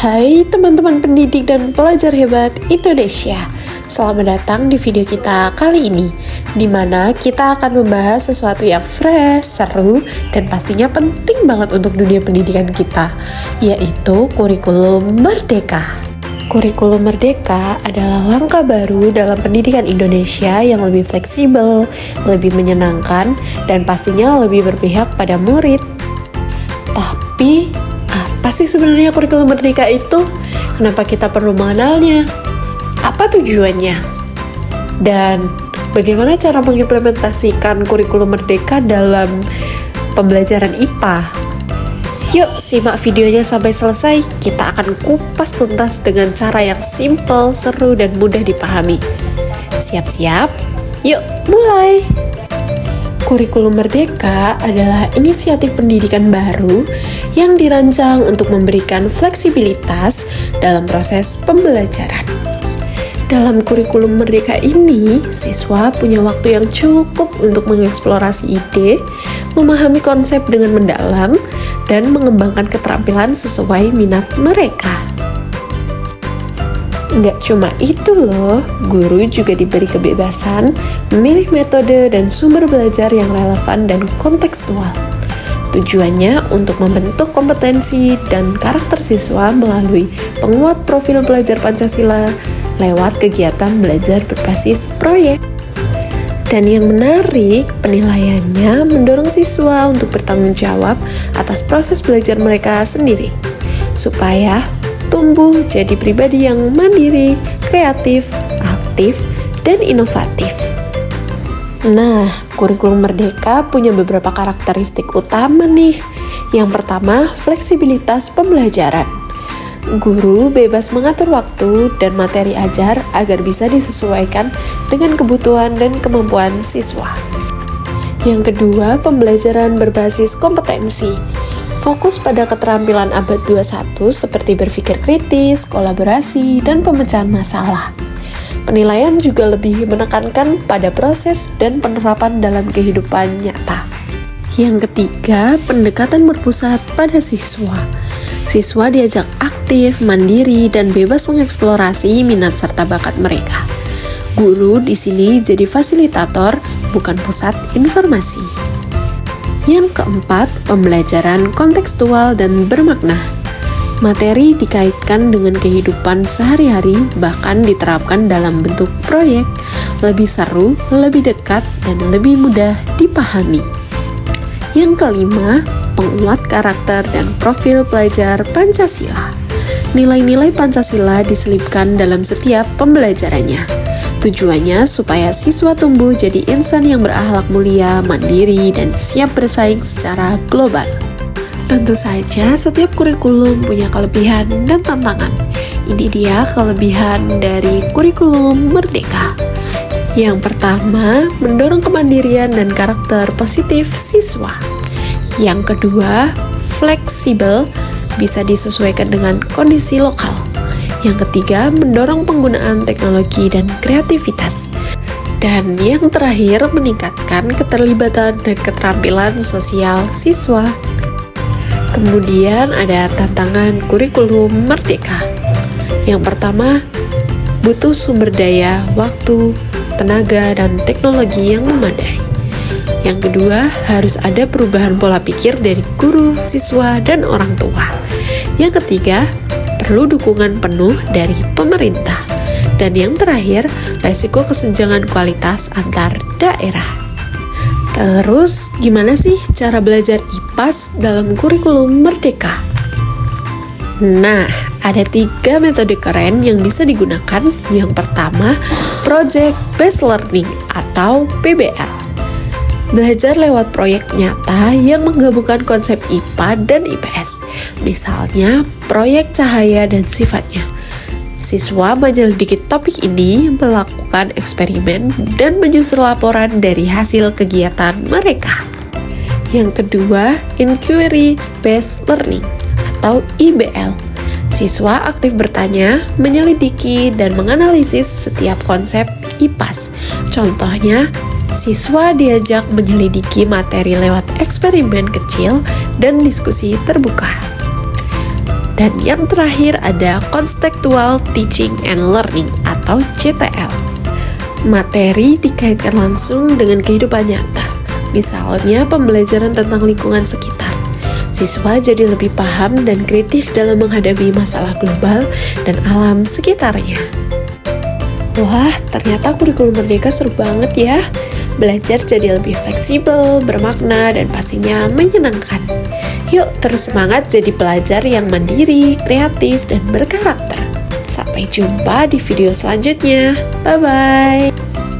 Hai teman-teman pendidik dan pelajar hebat Indonesia. Selamat datang di video kita kali ini, di mana kita akan membahas sesuatu yang fresh, seru, dan pastinya penting banget untuk dunia pendidikan kita, yaitu kurikulum merdeka. Kurikulum merdeka adalah langkah baru dalam pendidikan Indonesia yang lebih fleksibel, lebih menyenangkan, dan pastinya lebih berpihak pada murid. Tapi apa sih sebenarnya kurikulum merdeka itu? Kenapa kita perlu mengenalnya? Apa tujuannya? Dan bagaimana cara mengimplementasikan kurikulum merdeka dalam pembelajaran IPA? Yuk simak videonya sampai selesai. Kita akan kupas tuntas dengan cara yang simple, seru, dan mudah dipahami. Siap-siap? Yuk mulai! Kurikulum Merdeka adalah inisiatif pendidikan baru yang dirancang untuk memberikan fleksibilitas dalam proses pembelajaran. Dalam kurikulum Merdeka ini, siswa punya waktu yang cukup untuk mengeksplorasi ide, memahami konsep dengan mendalam, dan mengembangkan keterampilan sesuai minat mereka. Nggak cuma itu loh, guru juga diberi kebebasan memilih metode dan sumber belajar yang relevan dan kontekstual. Tujuannya untuk membentuk kompetensi dan karakter siswa melalui penguat profil belajar Pancasila lewat kegiatan belajar berbasis proyek. Dan yang menarik, penilaiannya mendorong siswa untuk bertanggung jawab atas proses belajar mereka sendiri, supaya tumbuh jadi pribadi yang mandiri, kreatif, aktif, dan inovatif. Nah, kurikulum Merdeka punya beberapa karakteristik utama nih. Yang pertama, fleksibilitas pembelajaran. Guru bebas mengatur waktu dan materi ajar agar bisa disesuaikan dengan kebutuhan dan kemampuan siswa. Yang kedua, pembelajaran berbasis kompetensi. Fokus pada keterampilan abad 21 seperti berpikir kritis, kolaborasi, dan pemecahan masalah. Penilaian juga lebih menekankan pada proses dan penerapan dalam kehidupan nyata. Yang ketiga, pendekatan berpusat pada siswa. Siswa diajak aktif, mandiri, dan bebas mengeksplorasi minat serta bakat mereka. Guru di sini jadi fasilitator, bukan pusat informasi. Yang keempat, pembelajaran kontekstual dan bermakna. Materi dikaitkan dengan kehidupan sehari-hari, bahkan diterapkan dalam bentuk proyek, lebih seru, lebih dekat, dan lebih mudah dipahami. Yang kelima, penguat karakter dan profil pelajar Pancasila. Nilai-nilai Pancasila diselipkan dalam setiap pembelajarannya. Tujuannya supaya siswa tumbuh jadi insan yang berakhlak mulia, mandiri, dan siap bersaing secara global. Tentu saja setiap kurikulum punya kelebihan dan tantangan. Ini dia kelebihan dari kurikulum Merdeka. Yang pertama, mendorong kemandirian dan karakter positif siswa. Yang kedua, fleksibel, bisa disesuaikan dengan kondisi lokal. Yang ketiga, mendorong penggunaan teknologi dan kreativitas. Dan yang terakhir, meningkatkan keterlibatan dan keterampilan sosial siswa. Kemudian ada tantangan kurikulum Merdeka. Yang pertama, butuh sumber daya, waktu, tenaga, dan teknologi yang memadai. Yang kedua, harus ada perubahan pola pikir dari guru, siswa, dan orang tua. Yang ketiga, perlu dukungan penuh dari pemerintah. Dan yang terakhir, resiko kesenjangan kualitas antar daerah. Terus, gimana sih cara belajar IPAS dalam kurikulum Merdeka? Nah, ada 3 metode keren yang bisa digunakan. Yang pertama, Project Based Learning atau PBL. Belajar lewat proyek nyata yang menggabungkan konsep IPA dan IPS. Misalnya, proyek cahaya dan sifatnya. Siswa menyelidiki topik ini, melakukan eksperimen, dan menyusun laporan dari hasil kegiatan mereka. Yang kedua, Inquiry Based Learning atau IBL. Siswa aktif bertanya, menyelidiki, dan menganalisis setiap konsep IPAS. Contohnya, siswa diajak menyelidiki materi lewat eksperimen kecil dan diskusi terbuka. Dan yang terakhir ada Contextual Teaching and Learning atau CTL. Materi dikaitkan langsung dengan kehidupan nyata, misalnya pembelajaran tentang lingkungan sekitar. Siswa jadi lebih paham dan kritis dalam menghadapi masalah global dan alam sekitarnya. Wah, ternyata kurikulum Merdeka seru banget ya. Belajar jadi lebih fleksibel, bermakna, dan pastinya menyenangkan. Yuk terus semangat jadi pelajar yang mandiri, kreatif, dan berkarakter. Sampai jumpa di video selanjutnya. Bye-bye.